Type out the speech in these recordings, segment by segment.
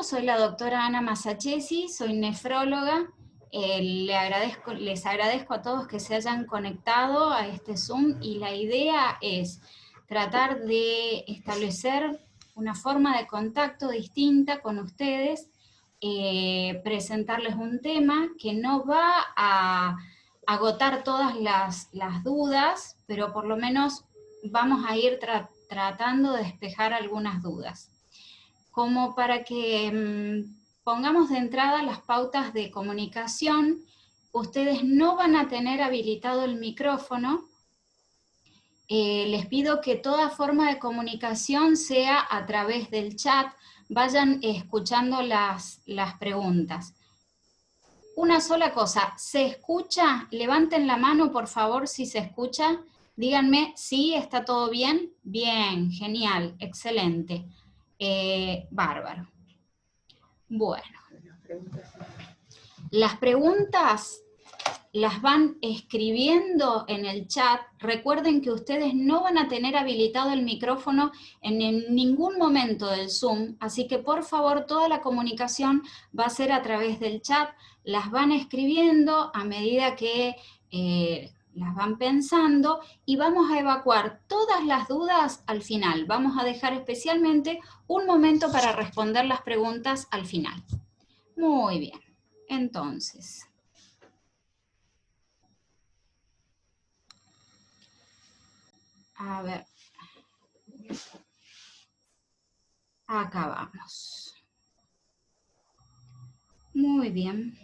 soy la doctora Ana Masachesi, soy nefróloga. Les agradezco a todos que se hayan conectado a este Zoom y la idea es tratar de establecer una forma de contacto distinta con ustedes, presentarles un tema que no va a agotar todas las dudas, pero por lo menos vamos a ir tratando de despejar algunas dudas. Como para que pongamos de entrada las pautas de comunicación, ustedes no van a tener habilitado el micrófono. Les pido que toda forma de comunicación sea a través del chat, vayan escuchando las preguntas. Una sola cosa, ¿se escucha? Levanten la mano por favor si se escucha, díganme, ¿sí? ¿Está todo bien? Bien, genial, excelente. Bárbaro. Bueno, las preguntas las van escribiendo en el chat. Recuerden que ustedes no van a tener habilitado el micrófono en ningún momento del Zoom, así que por favor toda la comunicación va a ser a través del chat. Las van escribiendo a medida que las van pensando y vamos a evacuar todas las dudas al final. Vamos a dejar especialmente un momento para responder las preguntas al final. Muy bien, entonces. A ver. Acá vamos. Muy bien.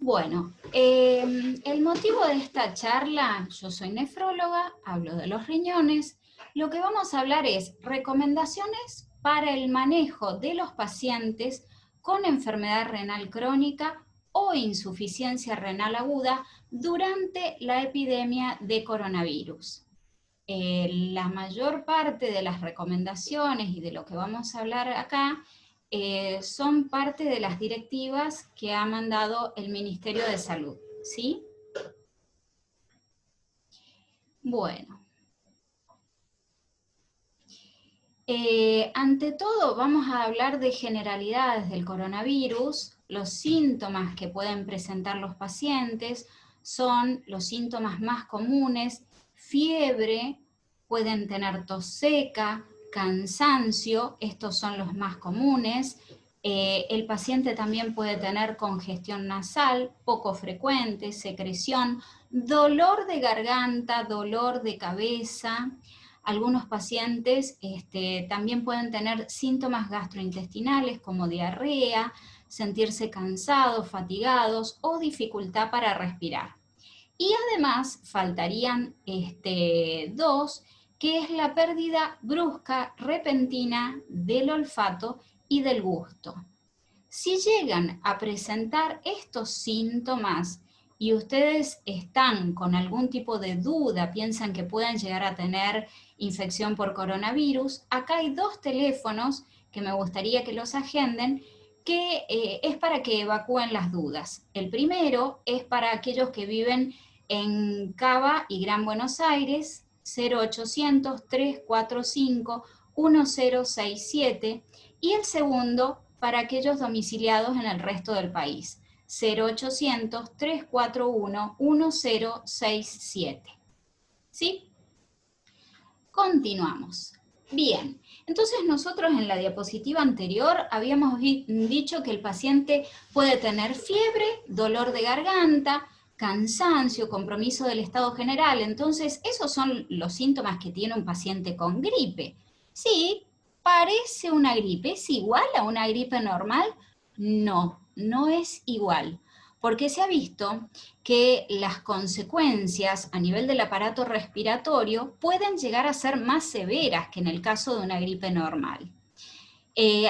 Bueno, el motivo de esta charla, yo soy nefróloga, hablo de los riñones. Lo que vamos a hablar es recomendaciones para el manejo de los pacientes con enfermedad renal crónica o insuficiencia renal aguda durante la epidemia de coronavirus. La mayor parte de las recomendaciones y de lo que vamos a hablar acá son parte de las directivas que ha mandado el Ministerio de Salud, ¿sí? Bueno. Ante todo, vamos a hablar de generalidades del coronavirus. Los síntomas que pueden presentar los pacientes son los síntomas más comunes: fiebre, pueden tener tos seca, cansancio, estos son los más comunes. El paciente también puede tener congestión nasal, poco frecuente, secreción, dolor de garganta, dolor de cabeza. Algunos pacientes también pueden tener síntomas gastrointestinales como diarrea, sentirse cansados, fatigados o dificultad para respirar. Y además faltarían dos, que es la pérdida brusca, repentina del olfato y del gusto. Si llegan a presentar estos síntomas y ustedes están con algún tipo de duda, piensan que pueden llegar a tener infección por coronavirus, acá hay dos teléfonos que me gustaría que los agenden, que es para que evacúen las dudas. El primero es para aquellos que viven en Cava y Gran Buenos Aires, 0800-345-1067, y el segundo para aquellos domiciliados en el resto del país, 0800-341-1067. ¿Sí? Continuamos. Bien, entonces nosotros en la diapositiva anterior habíamos dicho que el paciente puede tener fiebre, dolor de garganta, cansancio, compromiso del estado general. Entonces, esos son los síntomas que tiene un paciente con gripe. Sí, parece una gripe. ¿Es igual a una gripe normal? No, no es igual. Porque se ha visto que las consecuencias a nivel del aparato respiratorio pueden llegar a ser más severas que en el caso de una gripe normal.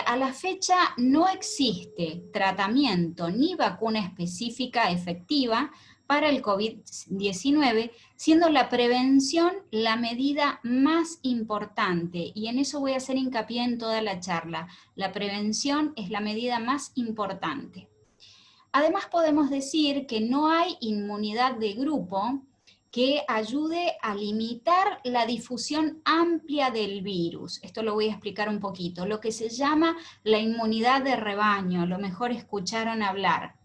A la fecha no existe tratamiento ni vacuna específica efectiva para el COVID-19, siendo la prevención la medida más importante, y en eso voy a hacer hincapié en toda la charla. La prevención es la medida más importante. Además podemos decir que no hay inmunidad de grupo que ayude a limitar la difusión amplia del virus. Esto lo voy a explicar un poquito. Lo que se llama la inmunidad de rebaño, a lo mejor escucharon hablar.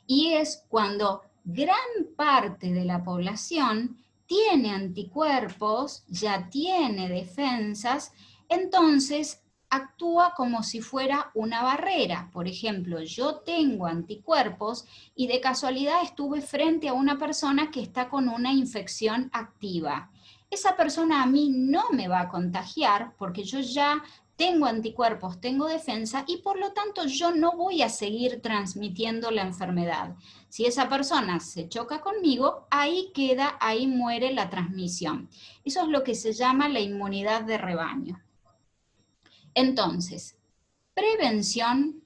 Y es cuando gran parte de la población tiene anticuerpos, ya tiene defensas, entonces actúa como si fuera una barrera. Por ejemplo, yo tengo anticuerpos y de casualidad estuve frente a una persona que está con una infección activa. Esa persona a mí no me va a contagiar porque yo ya tengo anticuerpos, tengo defensa y por lo tanto yo no voy a seguir transmitiendo la enfermedad. Si esa persona se choca conmigo, ahí queda, ahí muere la transmisión. Eso es lo que se llama la inmunidad de rebaño. Entonces, prevención,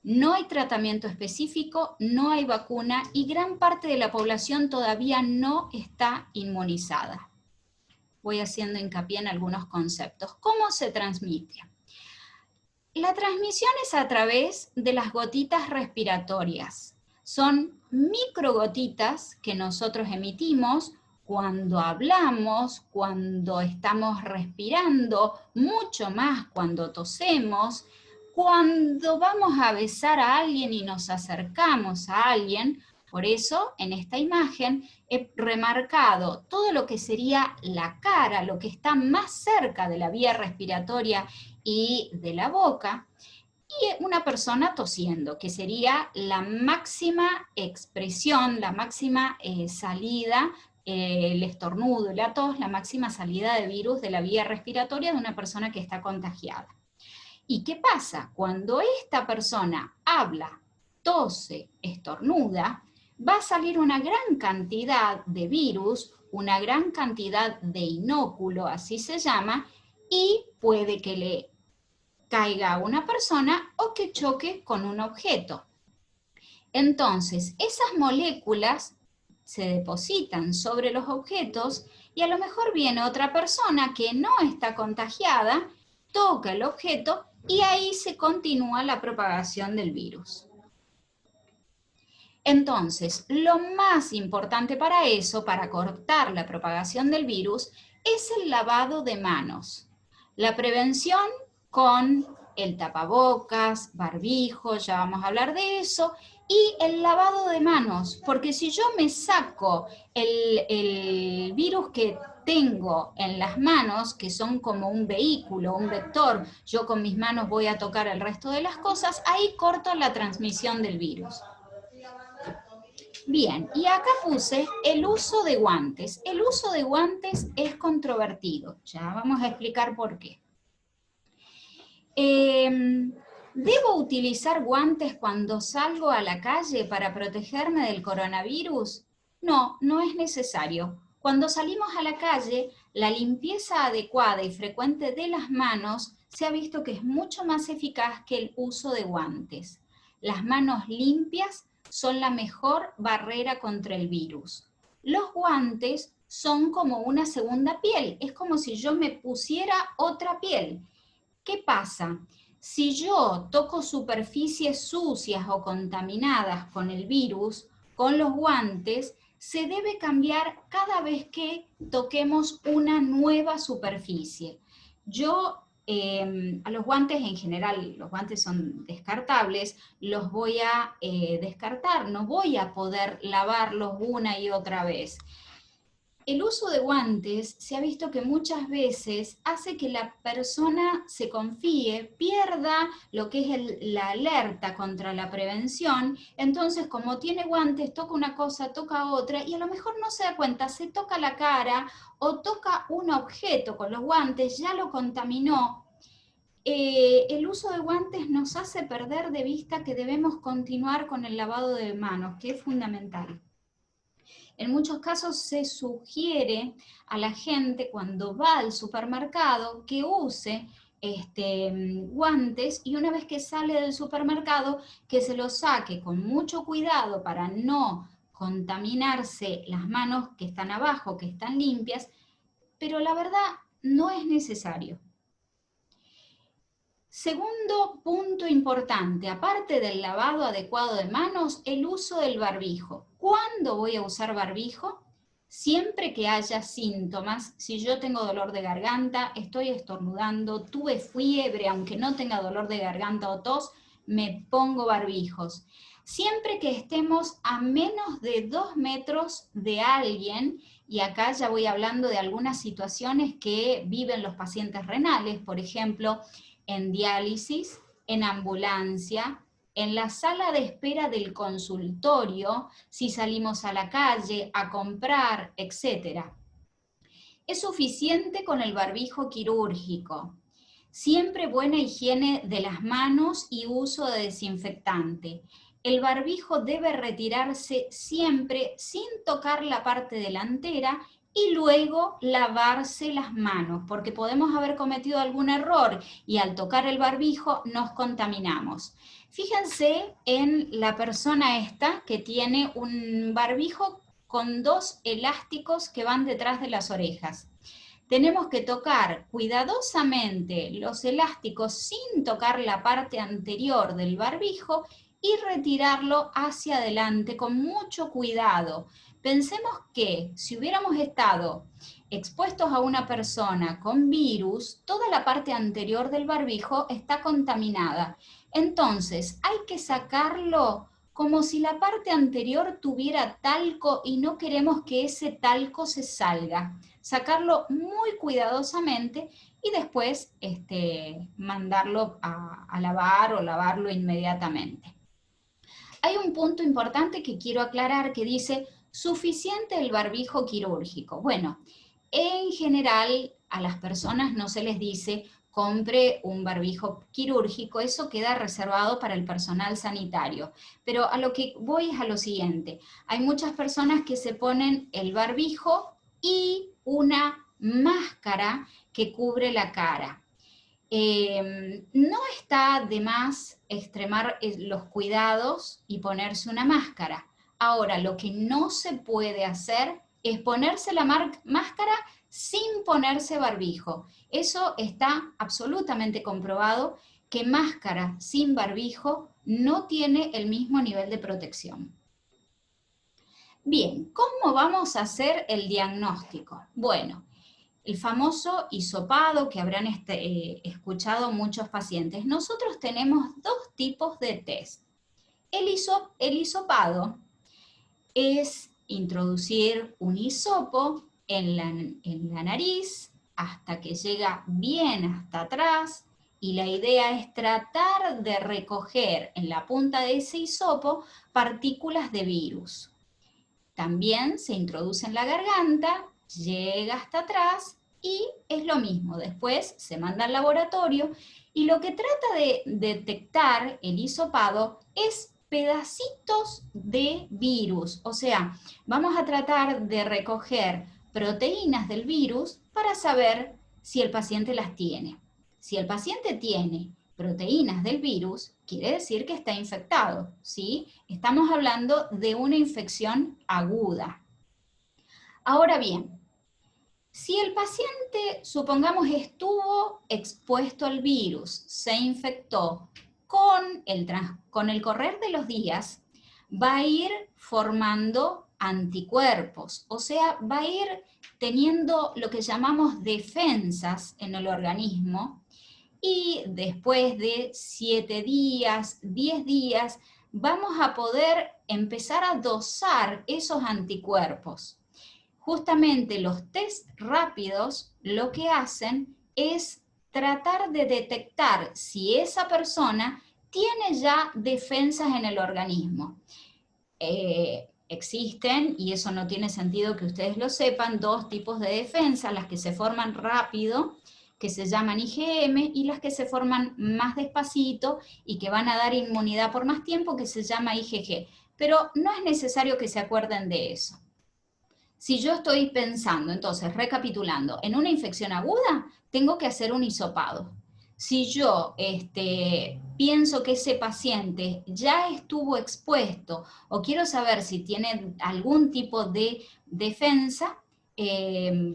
no hay tratamiento específico, no hay vacuna y gran parte de la población todavía no está inmunizada. Voy haciendo hincapié en algunos conceptos. ¿Cómo se transmite? La transmisión es a través de las gotitas respiratorias. Son microgotitas que nosotros emitimos cuando hablamos, cuando estamos respirando, mucho más cuando tosemos, cuando vamos a besar a alguien y nos acercamos a alguien. Por eso, en esta imagen he remarcado todo lo que sería la cara, lo que está más cerca de la vía respiratoria y de la boca, y una persona tosiendo, que sería la máxima expresión, la máxima salida, el estornudo, la tos, la máxima salida de virus de la vía respiratoria de una persona que está contagiada. ¿Y qué pasa? Cuando esta persona habla, tose, estornuda, va a salir una gran cantidad de virus, una gran cantidad de inóculo, así se llama, y puede que le caiga a una persona o que choque con un objeto. Entonces, esas moléculas se depositan sobre los objetos y a lo mejor viene otra persona que no está contagiada, toca el objeto y ahí se continúa la propagación del virus. Entonces, lo más importante para eso, para cortar la propagación del virus, es el lavado de manos. La prevención con el tapabocas, barbijo, ya vamos a hablar de eso, y el lavado de manos, porque si yo me saco el virus que tengo en las manos, que son como un vehículo, un vector, yo con mis manos voy a tocar el resto de las cosas, ahí corto la transmisión del virus. Bien, y acá puse el uso de guantes. El uso de guantes es controvertido, ya vamos a explicar por qué. ¿Debo utilizar guantes cuando salgo a la calle para protegerme del coronavirus? No, no es necesario. Cuando salimos a la calle, la limpieza adecuada y frecuente de las manos se ha visto que es mucho más eficaz que el uso de guantes. Las manos limpias son la mejor barrera contra el virus. Los guantes son como una segunda piel, es como si yo me pusiera otra piel. ¿Qué pasa? Si yo toco superficies sucias o contaminadas con el virus, con los guantes, se debe cambiar cada vez que toquemos una nueva superficie. Yo a los guantes en general, los guantes son descartables, los voy a descartar, no voy a poder lavarlos una y otra vez. El uso de guantes se ha visto que muchas veces hace que la persona se confíe, pierda lo que es la alerta contra la prevención, entonces como tiene guantes, toca una cosa, toca otra, y a lo mejor no se da cuenta, se toca la cara o toca un objeto con los guantes, ya lo contaminó. El uso de guantes nos hace perder de vista que debemos continuar con el lavado de manos, que es fundamental. En muchos casos se sugiere a la gente cuando va al supermercado que use guantes y una vez que sale del supermercado que se los saque con mucho cuidado para no contaminarse las manos que están abajo, que están limpias, pero la verdad no es necesario. Segundo punto importante, aparte del lavado adecuado de manos, el uso del barbijo. ¿Cuándo voy a usar barbijo? Siempre que haya síntomas, si yo tengo dolor de garganta, estoy estornudando, tuve fiebre, aunque no tenga dolor de garganta o tos, me pongo barbijos. Siempre que estemos a menos de 2 metros de alguien, y acá ya voy hablando de algunas situaciones que viven los pacientes renales, por ejemplo, en diálisis, en ambulancia, en la sala de espera del consultorio, si salimos a la calle a comprar, etc. Es suficiente con el barbijo quirúrgico. Siempre buena higiene de las manos y uso de desinfectante. El barbijo debe retirarse siempre sin tocar la parte delantera y luego lavarse las manos, porque podemos haber cometido algún error y al tocar el barbijo nos contaminamos. Fíjense en la persona esta que tiene un barbijo con 2 elásticos que van detrás de las orejas. Tenemos que tocar cuidadosamente los elásticos sin tocar la parte anterior del barbijo y retirarlo hacia adelante con mucho cuidado. Pensemos que si hubiéramos estado expuestos a una persona con virus, toda la parte anterior del barbijo está contaminada. Entonces, hay que sacarlo como si la parte anterior tuviera talco y no queremos que ese talco se salga. Sacarlo muy cuidadosamente y después mandarlo a lavar o lavarlo inmediatamente. Hay un punto importante que quiero aclarar que dice, suficiente el barbijo quirúrgico. Bueno, en general a las personas no se les dice compre un barbijo quirúrgico, eso queda reservado para el personal sanitario. Pero a lo que voy es a lo siguiente, hay muchas personas que se ponen el barbijo y una máscara que cubre la cara. No está de más extremar los cuidados y ponerse una máscara. Ahora, lo que no se puede hacer es ponerse la máscara sin ponerse barbijo. Eso está absolutamente comprobado que máscara sin barbijo no tiene el mismo nivel de protección. Bien, ¿cómo vamos a hacer el diagnóstico? Bueno, el famoso hisopado que habrán escuchado muchos pacientes. Nosotros tenemos 2 tipos de test. El hisopado es introducir un hisopo en la nariz hasta que llega bien hasta atrás y la idea es tratar de recoger en la punta de ese hisopo partículas de virus. También se introduce en la garganta, llega hasta atrás y es lo mismo. Después se manda al laboratorio y lo que trata de detectar el hisopado es pedacitos de virus. O sea, vamos a tratar de recoger proteínas del virus para saber si el paciente las tiene. Si el paciente tiene proteínas del virus, quiere decir que está infectado, ¿sí? Estamos hablando de una infección aguda. Ahora bien, si el paciente, supongamos, estuvo expuesto al virus, se infectó, con el correr de los días, va a ir formando anticuerpos, o sea, va a ir teniendo lo que llamamos defensas en el organismo, y después de 7 días, 10 días, vamos a poder empezar a dosar esos anticuerpos. Justamente los test rápidos lo que hacen es tratar de detectar si esa persona tiene ya defensas en el organismo. Existen, y eso no tiene sentido que ustedes lo sepan, 2 tipos de defensas, las que se forman rápido, que se llaman IgM, y las que se forman más despacito y que van a dar inmunidad por más tiempo, que se llama IgG. Pero no es necesario que se acuerden de eso. Si yo estoy pensando, entonces, recapitulando, en una infección aguda, tengo que hacer un hisopado. Si yo pienso que ese paciente ya estuvo expuesto o quiero saber si tiene algún tipo de defensa,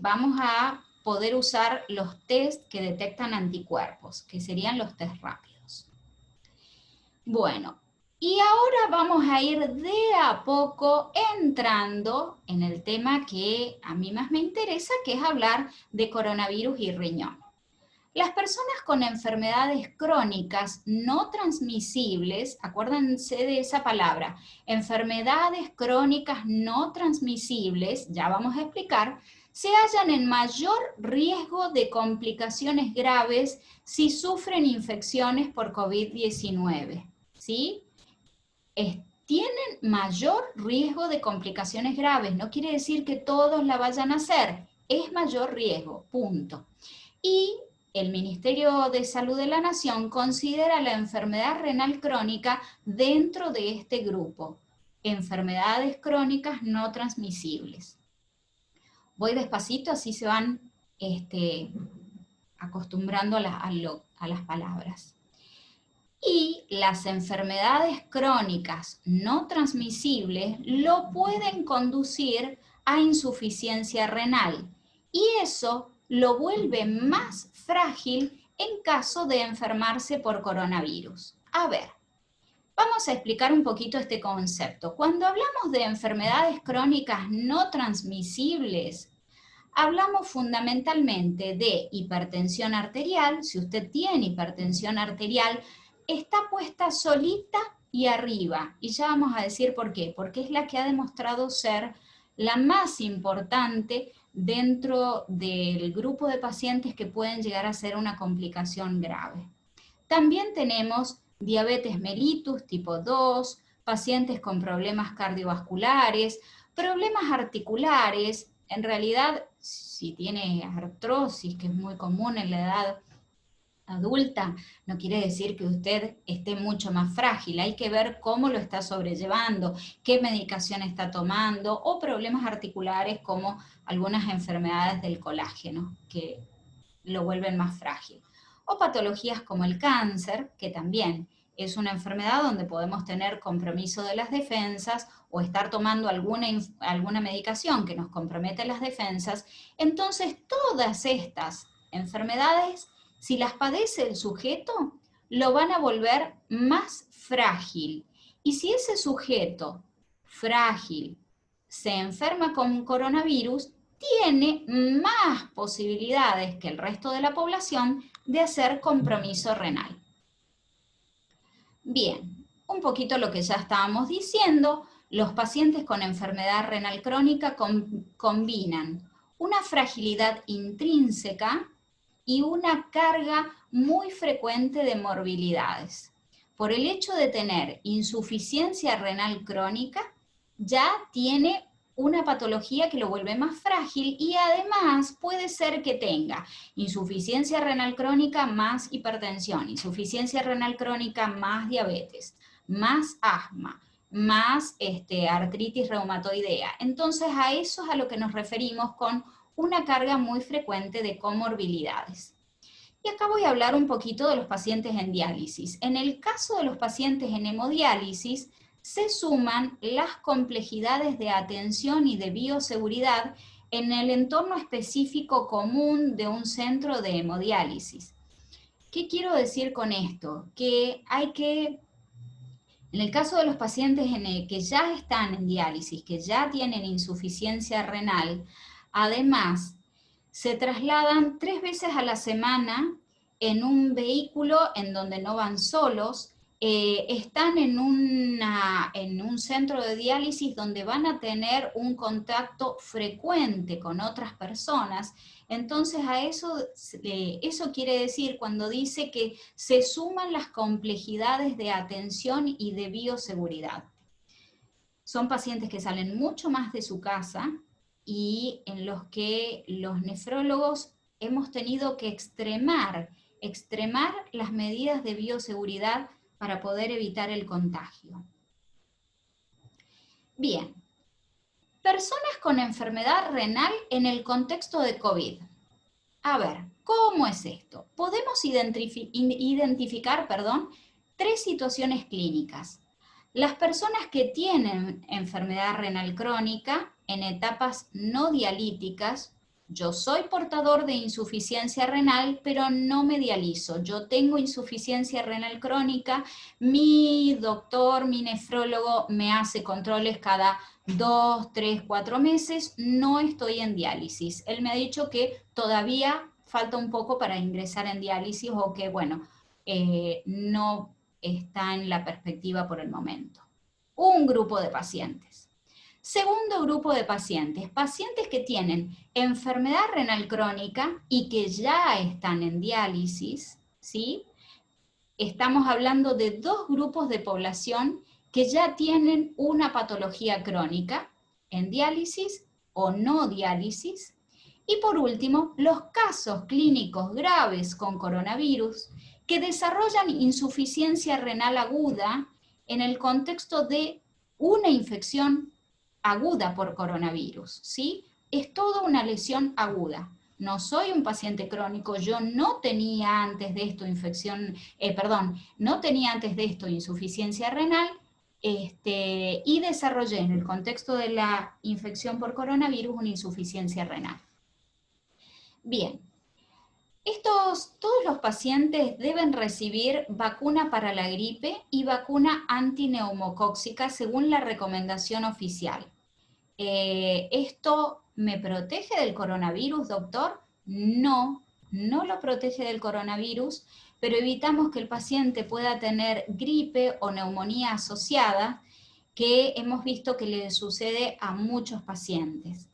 vamos a poder usar los test que detectan anticuerpos, que serían los test rápidos. Bueno, Y ahora vamos a ir de a poco entrando en el tema que a mí más me interesa, que es hablar de coronavirus y riñón. Las personas con enfermedades crónicas no transmisibles, acuérdense de esa palabra, enfermedades crónicas no transmisibles, ya vamos a explicar, se hallan en mayor riesgo de complicaciones graves si sufren infecciones por COVID-19, ¿sí? Tienen mayor riesgo de complicaciones graves, no quiere decir que todos la vayan a hacer, es mayor riesgo, punto. Y el Ministerio de Salud de la Nación considera la enfermedad renal crónica dentro de este grupo, enfermedades crónicas no transmisibles. Voy despacito, así se van acostumbrando a las palabras. Y las enfermedades crónicas no transmisibles lo pueden conducir a insuficiencia renal, y eso lo vuelve más frágil en caso de enfermarse por coronavirus. A ver, vamos a explicar un poquito este concepto. Cuando hablamos de enfermedades crónicas no transmisibles, hablamos fundamentalmente de hipertensión arterial. Si usted tiene hipertensión arterial, está puesta solita y arriba. Y ya vamos a decir por qué. Porque es la que ha demostrado ser la más importante dentro del grupo de pacientes que pueden llegar a ser una complicación grave. También tenemos diabetes mellitus tipo 2, pacientes con problemas cardiovasculares, problemas articulares. En realidad, si tiene artrosis, que es muy común en la edad adulta, no quiere decir que usted esté mucho más frágil. Hay que ver cómo lo está sobrellevando, qué medicación está tomando, o problemas articulares como algunas enfermedades del colágeno, que lo vuelven más frágil. O patologías como el cáncer, que también es una enfermedad donde podemos tener compromiso de las defensas o estar tomando alguna medicación que nos compromete las defensas. Entonces, todas estas enfermedades, si las padece el sujeto, lo van a volver más frágil. Y si ese sujeto frágil se enferma con coronavirus, tiene más posibilidades que el resto de la población de hacer compromiso renal. Bien, un poquito lo que ya estábamos diciendo, los pacientes con enfermedad renal crónica combinan una fragilidad intrínseca y una carga muy frecuente de morbilidades. Por el hecho de tener insuficiencia renal crónica, ya tiene una patología que lo vuelve más frágil, y además puede ser que tenga insuficiencia renal crónica más hipertensión, insuficiencia renal crónica más diabetes, más asma, más artritis reumatoidea. Entonces a eso es a lo que nos referimos con una carga muy frecuente de comorbilidades. Y acá voy a hablar un poquito de los pacientes en diálisis. En el caso de los pacientes en hemodiálisis, se suman las complejidades de atención y de bioseguridad en el entorno específico común de un centro de hemodiálisis. ¿Qué quiero decir con esto? Que en el caso de los pacientes que ya están en diálisis, que ya tienen insuficiencia renal, además se trasladan 3 veces a la semana en un vehículo en donde no van solos. Están en un centro de diálisis donde van a tener un contacto frecuente con otras personas. Entonces eso quiere decir cuando dice que se suman las complejidades de atención y de bioseguridad. Son pacientes que salen mucho más de su casa y en los que los nefrólogos hemos tenido que extremar las medidas de bioseguridad para poder evitar el contagio. Bien, personas con enfermedad renal en el contexto de COVID. A ver, ¿cómo es esto? Podemos identificar 3 situaciones clínicas. Las personas que tienen enfermedad renal crónica en etapas no dialíticas, yo soy portador de insuficiencia renal, pero no me dializo. Yo tengo insuficiencia renal crónica, mi doctor, mi nefrólogo me hace controles cada 2, 3, 4 meses, no estoy en diálisis. Él me ha dicho que todavía falta un poco para ingresar en diálisis o que, bueno, no está en la perspectiva por el momento. Un grupo de pacientes. Segundo grupo de pacientes, pacientes que tienen enfermedad renal crónica y que ya están en diálisis, ¿sí? Estamos hablando de dos grupos de población que ya tienen una patología crónica, en diálisis o no diálisis. Y por último, los casos clínicos graves con coronavirus que desarrollan insuficiencia renal aguda en el contexto de una infección aguda por coronavirus, ¿sí? Es toda una lesión aguda. No soy un paciente crónico, yo no tenía antes de esto no tenía antes de esto insuficiencia renal, y desarrollé en el contexto de la infección por coronavirus una insuficiencia renal. Bien, todos los pacientes deben recibir vacuna para la gripe y vacuna antineumocóxica según la recomendación oficial. ¿Esto me protege del coronavirus, doctor? No, no lo protege del coronavirus, pero evitamos que el paciente pueda tener gripe o neumonía asociada, que hemos visto que le sucede a muchos pacientes.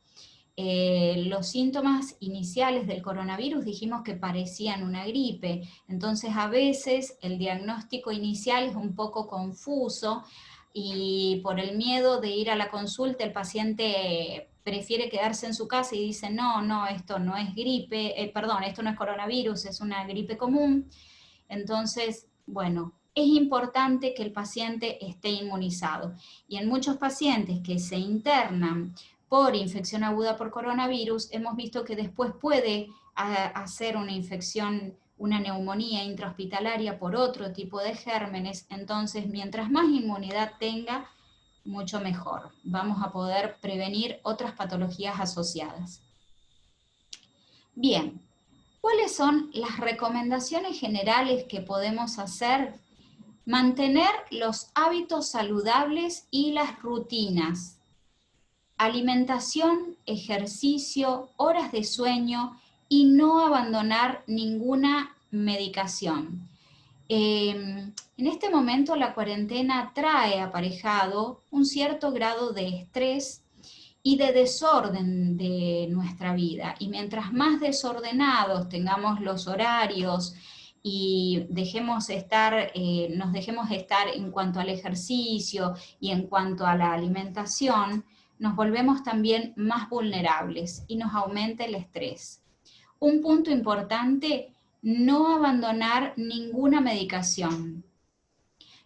Los síntomas iniciales del coronavirus dijimos que parecían una gripe, entonces a veces el diagnóstico inicial es un poco confuso y por el miedo de ir a la consulta el paciente prefiere quedarse en su casa y dice no, esto no es gripe, esto no es coronavirus, es una gripe común. Entonces, bueno, es importante que el paciente esté inmunizado. Y en muchos pacientes que se internan por infección aguda por coronavirus, hemos visto que después puede hacer una infección, una neumonía intrahospitalaria por otro tipo de gérmenes. Entonces, mientras más inmunidad tenga, mucho mejor. Vamos a poder prevenir otras patologías asociadas. Bien, ¿cuáles son las recomendaciones generales que podemos hacer? Mantener los hábitos saludables y las rutinas. Alimentación, ejercicio, horas de sueño y no abandonar ninguna medicación. En este momento la cuarentena trae aparejado un cierto grado de estrés y de desorden de nuestra vida. Y mientras más desordenados tengamos los horarios y nos dejemos estar en cuanto al ejercicio y en cuanto a la alimentación, nos volvemos también más vulnerables y nos aumenta el estrés. Un punto importante, no abandonar ninguna medicación.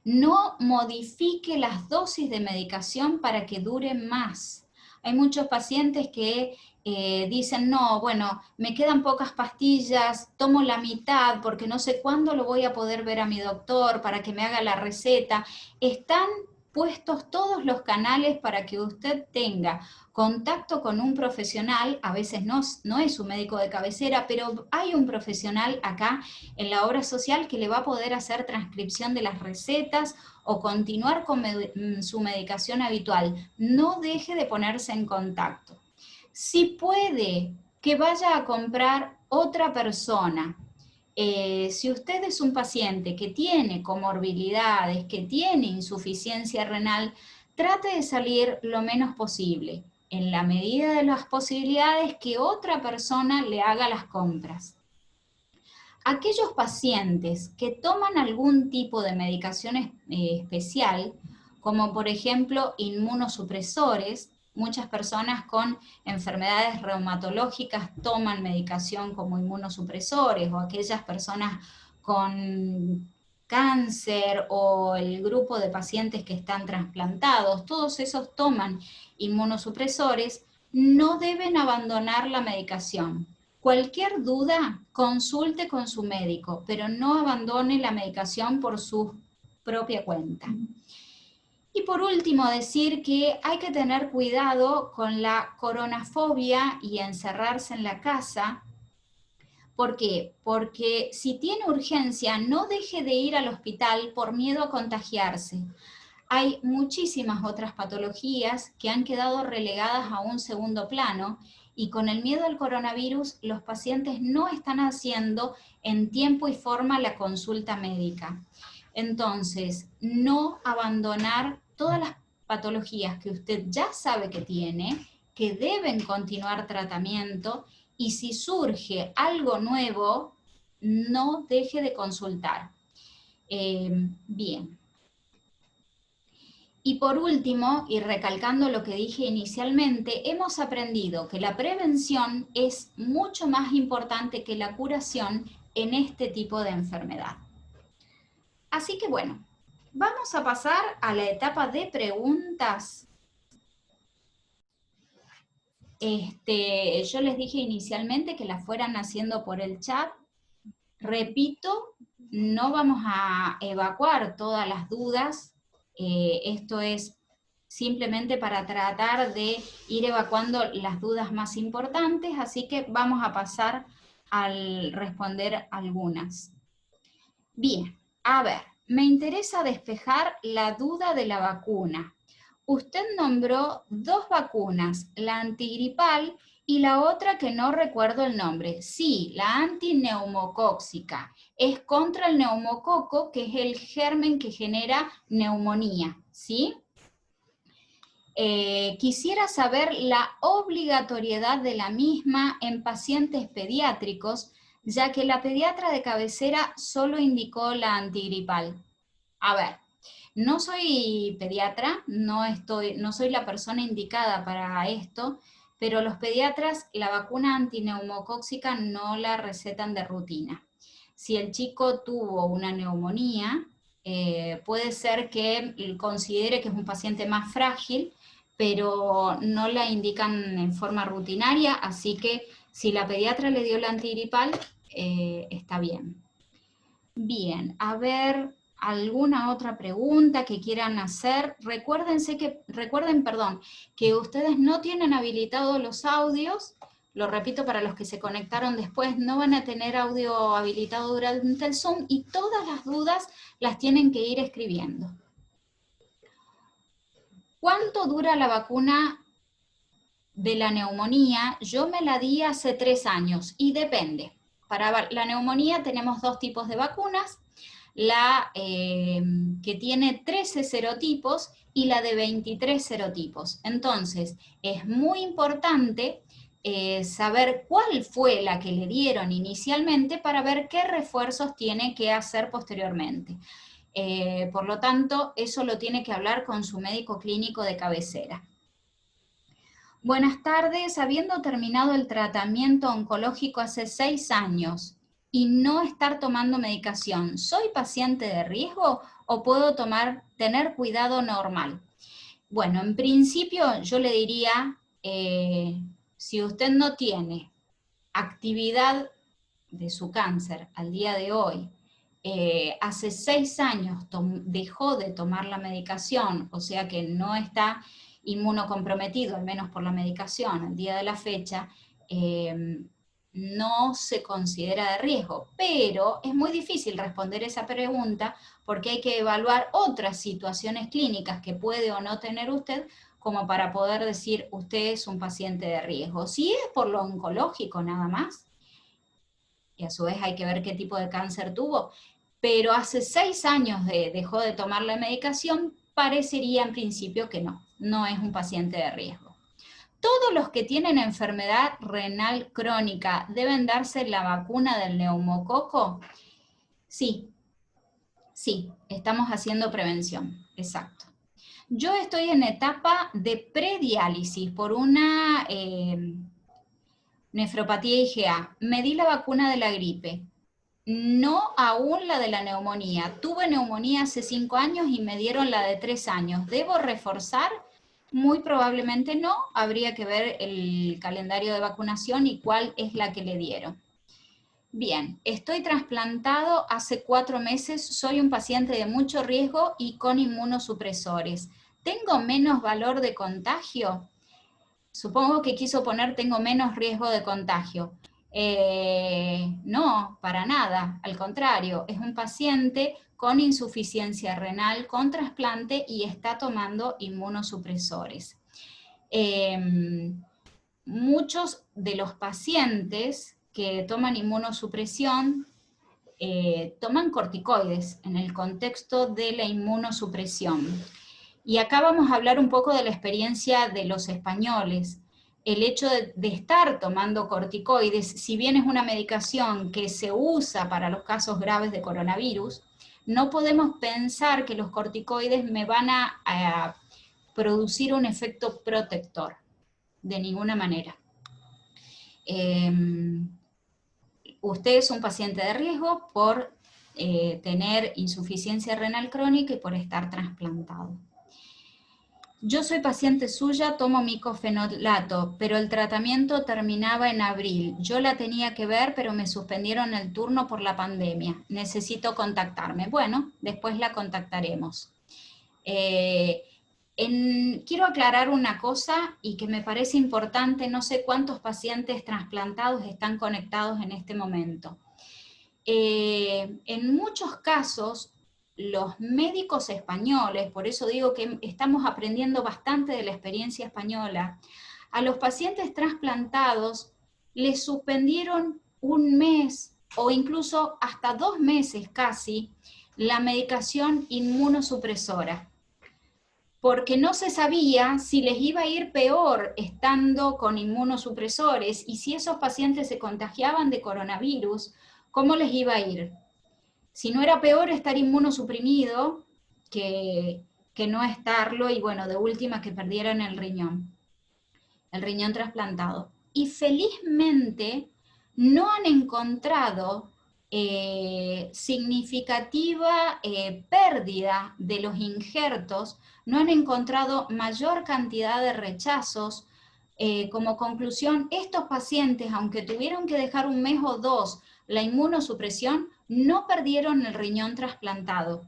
No modifique las dosis de medicación para que duren más. Hay muchos pacientes que dicen, no, bueno, me quedan pocas pastillas, tomo la mitad porque no sé cuándo lo voy a poder ver a mi doctor para que me haga la receta. Están puestos todos los canales para que usted tenga contacto con un profesional, a veces no es su médico de cabecera, pero hay un profesional acá en la obra social que le va a poder hacer transcripción de las recetas o continuar con su medicación habitual. No deje de ponerse en contacto. Si puede, que vaya a comprar otra persona. Si usted es un paciente que tiene comorbilidades, que tiene insuficiencia renal, trate de salir lo menos posible, en la medida de las posibilidades que otra persona le haga las compras. Aquellos pacientes que toman algún tipo de medicación especial, como por ejemplo inmunosupresores, muchas personas con enfermedades reumatológicas toman medicación como inmunosupresores, o aquellas personas con cáncer o el grupo de pacientes que están trasplantados, todos esos toman inmunosupresores, no deben abandonar la medicación. Cualquier duda, consulte con su médico, pero no abandone la medicación por su propia cuenta. Y por último, decir que hay que tener cuidado con la coronafobia y encerrarse en la casa. ¿Por qué? Porque si tiene urgencia, no deje de ir al hospital por miedo a contagiarse. Hay muchísimas otras patologías que han quedado relegadas a un segundo plano y con el miedo al coronavirus los pacientes no están haciendo en tiempo y forma la consulta médica. Entonces, no abandonar todas las patologías que usted ya sabe que tiene, que deben continuar tratamiento, y si surge algo nuevo, no deje de consultar. Bien. Y por último, y recalcando lo que dije inicialmente, hemos aprendido que la prevención es mucho más importante que la curación en este tipo de enfermedad. Así que bueno, vamos a pasar a la etapa de preguntas. Yo les dije inicialmente que las fueran haciendo por el chat. Repito, no vamos a evacuar todas las dudas. Esto es simplemente para tratar de ir evacuando las dudas más importantes, así que vamos a pasar al responder algunas. Bien, a ver, me interesa despejar la duda de la vacuna. Usted nombró 2 vacunas, la antigripal y la otra que no recuerdo el nombre. Sí, la antineumocóxica. Es contra el neumococo, que es el germen que genera neumonía, ¿sí? Quisiera saber la obligatoriedad de la misma en pacientes pediátricos, ya que la pediatra de cabecera solo indicó la antigripal. A ver, no soy pediatra, no soy la persona indicada para esto, pero los pediatras la vacuna antineumocóxica no la recetan de rutina. Si el chico tuvo una neumonía, puede ser que considere que es un paciente más frágil, pero no la indican en forma rutinaria, así que si la pediatra le dio la antigripal, está bien. Bien, a ver, ¿alguna otra pregunta que quieran hacer? Recuerden, que ustedes no tienen habilitados los audios. Lo repito para los que se conectaron después, no van a tener audio habilitado durante el Zoom y todas las dudas las tienen que ir escribiendo. ¿Cuánto dura la vacuna de la neumonía? Yo me la di hace 3 años y depende. Para la neumonía tenemos 2 tipos de vacunas, la que tiene 13 serotipos y la de 23 serotipos. Entonces, es muy importante saber cuál fue la que le dieron inicialmente para ver qué refuerzos tiene que hacer posteriormente. Por lo tanto, eso lo tiene que hablar con su médico clínico de cabecera. Buenas tardes, habiendo terminado el tratamiento oncológico hace 6 años y no estar tomando medicación, ¿soy paciente de riesgo o puedo tener cuidado normal? Bueno, en principio yo le diría, si usted no tiene actividad de su cáncer al día de hoy, hace 6 años dejó de tomar la medicación, o sea que no está inmunocomprometido, al menos por la medicación, al día de la fecha, no se considera de riesgo. Pero es muy difícil responder esa pregunta porque hay que evaluar otras situaciones clínicas que puede o no tener usted como para poder decir usted es un paciente de riesgo. Si es por lo oncológico nada más, y a su vez hay que ver qué tipo de cáncer tuvo, pero hace 6 años dejó de tomar la medicación, parecería en principio que no es un paciente de riesgo. ¿Todos los que tienen enfermedad renal crónica deben darse la vacuna del neumococo? Sí, estamos haciendo prevención, exacto. Yo estoy en etapa de prediálisis por una nefropatía IgA. Me di la vacuna de la gripe. No aún la de la neumonía. Tuve neumonía hace 5 años y me dieron la de 3 años. ¿Debo reforzar? Muy probablemente no. Habría que ver el calendario de vacunación y cuál es la que le dieron. Bien, estoy trasplantado hace 4 meses. Soy un paciente de mucho riesgo y con inmunosupresores. ¿tengo menos valor de contagio? Supongo que quiso poner tengo menos riesgo de contagio. No, para nada, al contrario, es un paciente con insuficiencia renal, con trasplante y está tomando inmunosupresores. Muchos de los pacientes que toman inmunosupresión toman corticoides en el contexto de la inmunosupresión. Y acá vamos a hablar un poco de la experiencia de los españoles. El hecho de estar tomando corticoides, si bien es una medicación que se usa para los casos graves de coronavirus, no podemos pensar que los corticoides me van a producir un efecto protector, de ninguna manera. Usted es un paciente de riesgo por tener insuficiencia renal crónica y por estar trasplantado. Yo soy paciente suya, tomo micofenolato, pero el tratamiento terminaba en abril. Yo la tenía que ver, pero me suspendieron el turno por la pandemia. Necesito contactarme. Bueno, después la contactaremos. Quiero aclarar una cosa y que me parece importante, no sé cuántos pacientes trasplantados están conectados en este momento. En muchos casos, los médicos españoles, por eso digo que estamos aprendiendo bastante de la experiencia española, a los pacientes trasplantados les suspendieron un mes o incluso hasta 2 meses casi la medicación inmunosupresora, porque no se sabía si les iba a ir peor estando con inmunosupresores y si esos pacientes se contagiaban de coronavirus, ¿cómo les iba a ir? Si no era peor estar inmunosuprimido que no estarlo, y bueno, de última que perdieran el riñón trasplantado. Y felizmente no han encontrado significativa pérdida de los injertos, no han encontrado mayor cantidad de rechazos. Como conclusión, estos pacientes, aunque tuvieron que dejar 1 mes o 2 la inmunosupresión, no perdieron el riñón trasplantado,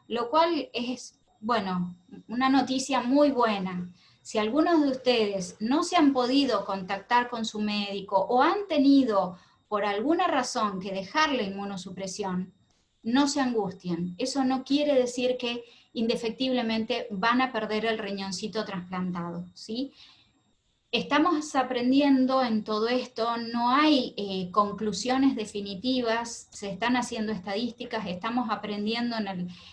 lo cual es, bueno, una noticia muy buena. Si algunos de ustedes no se han podido contactar con su médico o han tenido por alguna razón que dejar la inmunosupresión, no se angustien. Eso no quiere decir que indefectiblemente van a perder el riñoncito trasplantado, ¿sí? Estamos aprendiendo en todo esto, no hay conclusiones definitivas, se están haciendo estadísticas, estamos aprendiendo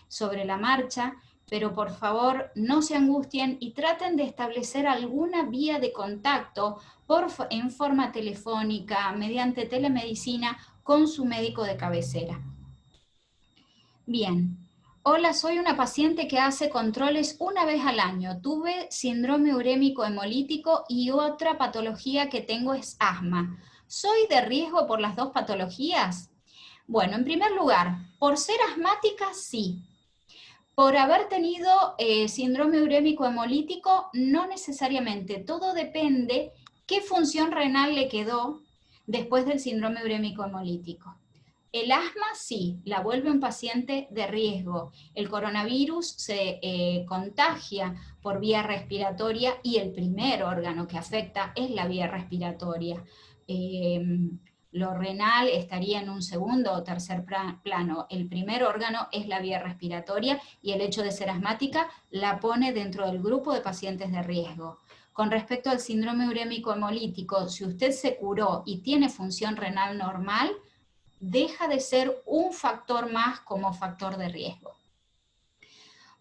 sobre la marcha, pero por favor no se angustien y traten de establecer alguna vía de contacto en forma telefónica, mediante telemedicina, con su médico de cabecera. Bien. Hola, soy una paciente que hace controles 1 vez al año. Tuve síndrome urémico hemolítico y otra patología que tengo es asma. ¿Soy de riesgo por las 2 patologías? Bueno, en primer lugar, por ser asmática, sí. Por haber tenido síndrome urémico hemolítico, no necesariamente. Todo depende qué función renal le quedó después del síndrome urémico hemolítico. El asma sí, la vuelve un paciente de riesgo. El coronavirus se contagia por vía respiratoria y el primer órgano que afecta es la vía respiratoria. Lo renal estaría en un segundo o tercer plano. El primer órgano es la vía respiratoria y el hecho de ser asmática la pone dentro del grupo de pacientes de riesgo. Con respecto al síndrome urémico hemolítico, si usted se curó y tiene función renal normal, deja de ser un factor más como factor de riesgo.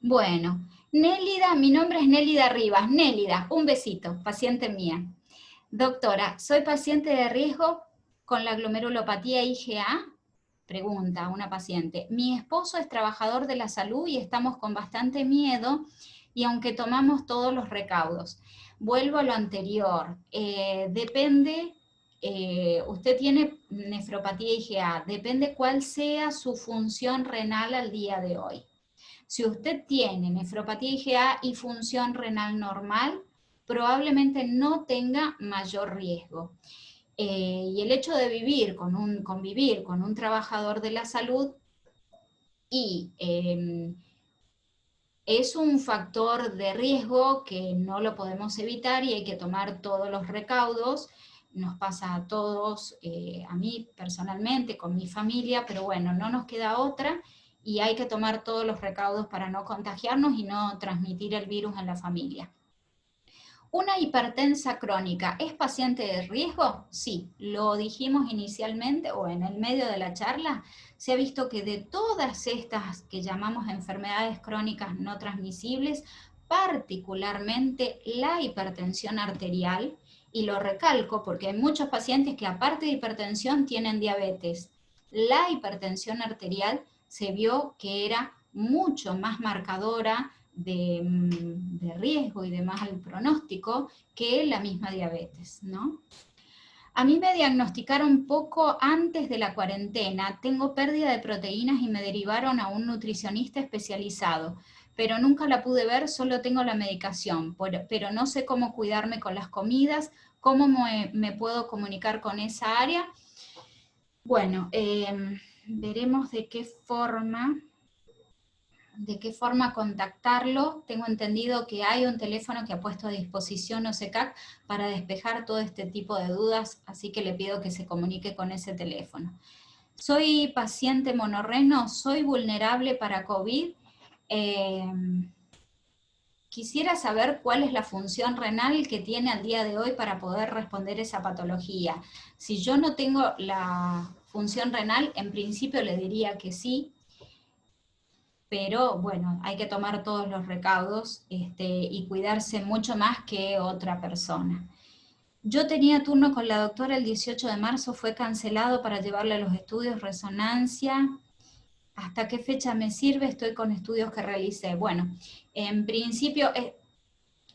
Bueno, Nélida, mi nombre es Nélida Rivas. Nélida, un besito, paciente mía. Doctora, ¿soy paciente de riesgo con la glomerulopatía IgA? Pregunta una paciente. Mi esposo es trabajador de la salud y estamos con bastante miedo y aunque tomamos todos los recaudos. Vuelvo a lo anterior. Depende... usted tiene nefropatía IgA, depende cuál sea su función renal al día de hoy. Si usted tiene nefropatía IgA y función renal normal, probablemente no tenga mayor riesgo. Y el hecho de convivir con un trabajador de la salud y Es un factor de riesgo que no lo podemos evitar y hay que tomar todos los recaudos. Nos pasa a todos, a mí personalmente, con mi familia, pero bueno, no nos queda otra y hay que tomar todos los recaudos para no contagiarnos y no transmitir el virus en la familia. ¿Una hipertensa crónica es paciente de riesgo? Sí, lo dijimos inicialmente o en el medio de la charla. Se ha visto que de todas estas que llamamos enfermedades crónicas no transmisibles, particularmente la hipertensión arterial, y lo recalco porque hay muchos pacientes que aparte de hipertensión tienen diabetes. La hipertensión arterial se vio que era mucho más marcadora de riesgo y de mal pronóstico que la misma diabetes, ¿no? A mí me diagnosticaron poco antes de la cuarentena, tengo pérdida de proteínas y me derivaron a un nutricionista especializado, pero nunca la pude ver, solo tengo la medicación, pero no sé cómo cuidarme con las comidas, cómo me puedo comunicar con esa área. Bueno, veremos de qué forma contactarlo. Tengo entendido que hay un teléfono que ha puesto a disposición OSECAC para despejar todo este tipo de dudas, así que le pido que se comunique con ese teléfono. Soy paciente monorreno, soy vulnerable para COVID. Quisiera saber cuál es la función renal que tiene al día de hoy para poder responder esa patología. Si yo no tengo la función renal, en principio le diría que sí, pero bueno, hay que tomar todos los recaudos y cuidarse mucho más que otra persona. Yo tenía turno con la doctora el 18 de marzo, fue cancelado para llevarle a los estudios resonancia. ¿Hasta qué fecha me sirve? Estoy con estudios que realicé. Bueno, en principio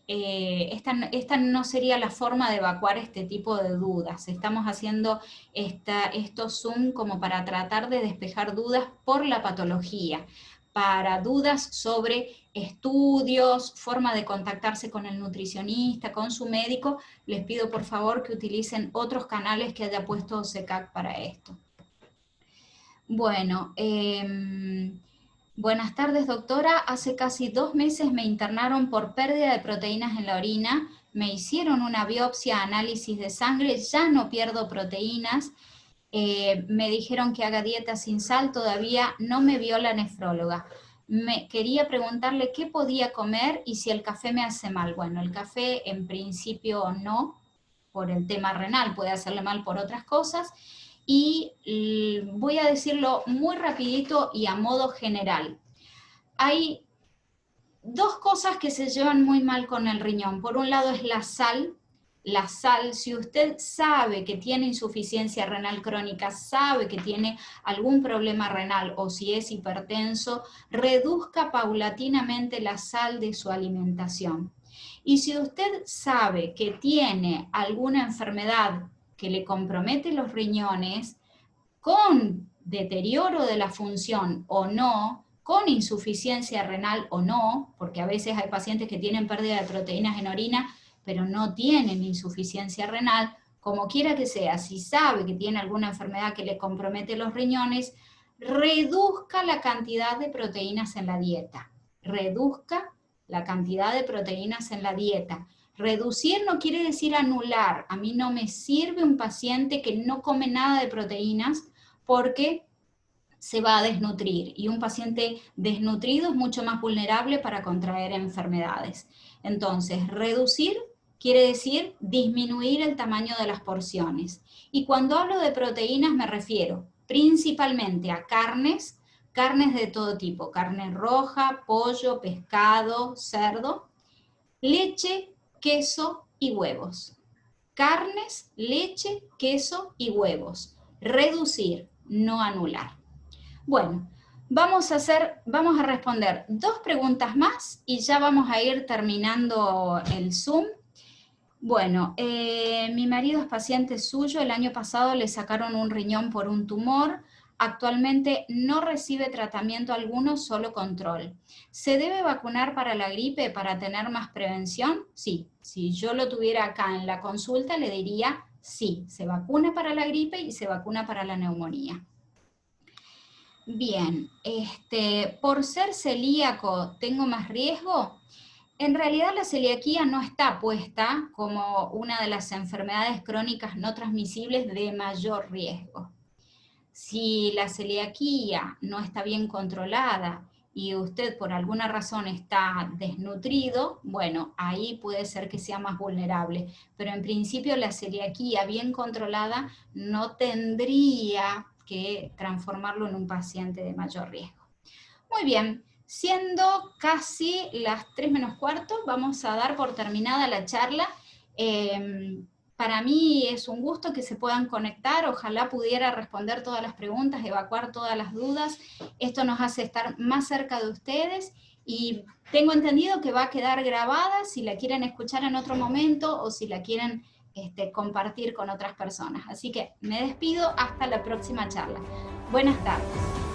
esta no sería la forma de evacuar este tipo de dudas. Estamos haciendo estos Zoom como para tratar de despejar dudas por la patología, para dudas sobre estudios, forma de contactarse con el nutricionista, con su médico. Les pido por favor que utilicen otros canales que haya puesto OSECAC para esto. Bueno, buenas tardes, doctora. Hace casi 2 meses me internaron por pérdida de proteínas en la orina, me hicieron una biopsia, análisis de sangre, ya no pierdo proteínas, me dijeron que haga dieta sin sal, todavía no me vio la nefróloga. Quería preguntarle qué podía comer y si el café me hace mal. Bueno, el café en principio no, por el tema renal, puede hacerle mal por otras cosas. Y voy a decirlo muy rapidito y a modo general. Hay 2 cosas que se llevan muy mal con el riñón. Por un lado es la sal. La sal, si usted sabe que tiene insuficiencia renal crónica, sabe que tiene algún problema renal o si es hipertenso, reduzca paulatinamente la sal de su alimentación. Y si usted sabe que tiene alguna enfermedad que le compromete los riñones, con deterioro de la función o no, con insuficiencia renal o no, porque a veces hay pacientes que tienen pérdida de proteínas en orina, pero no tienen insuficiencia renal, como quiera que sea, si sabe que tiene alguna enfermedad que le compromete los riñones, reduzca la cantidad de proteínas en la dieta. Reduzca la cantidad de proteínas en la dieta. Reducir no quiere decir anular. A mí no me sirve un paciente que no come nada de proteínas porque se va a desnutrir y un paciente desnutrido es mucho más vulnerable para contraer enfermedades. Entonces, reducir quiere decir disminuir el tamaño de las porciones. Y cuando hablo de proteínas me refiero principalmente a carnes de todo tipo, carne roja, pollo, pescado, cerdo, leche, queso y huevos. Carnes, leche, queso y huevos. Reducir, no anular. Bueno, vamos a responder 2 preguntas más y ya vamos a ir terminando el Zoom. Bueno, mi marido es paciente suyo, el año pasado le sacaron un riñón por un tumor, actualmente no recibe tratamiento alguno, solo control. ¿Se debe vacunar para la gripe para tener más prevención? Sí, si yo lo tuviera acá en la consulta le diría sí, se vacuna para la gripe y se vacuna para la neumonía. Bien, por ser celíaco, ¿tengo más riesgo? En realidad la celiaquía no está puesta como una de las enfermedades crónicas no transmisibles de mayor riesgo. Si la celiaquía no está bien controlada y usted por alguna razón está desnutrido, bueno, ahí puede ser que sea más vulnerable, pero en principio la celiaquía bien controlada no tendría que transformarlo en un paciente de mayor riesgo. Muy bien, siendo casi las 3 menos cuarto, vamos a dar por terminada la charla. Para mí es un gusto que se puedan conectar, ojalá pudiera responder todas las preguntas, evacuar todas las dudas. Esto nos hace estar más cerca de ustedes y tengo entendido que va a quedar grabada si la quieren escuchar en otro momento o si la quieren compartir con otras personas. Así que me despido hasta la próxima charla. Buenas tardes.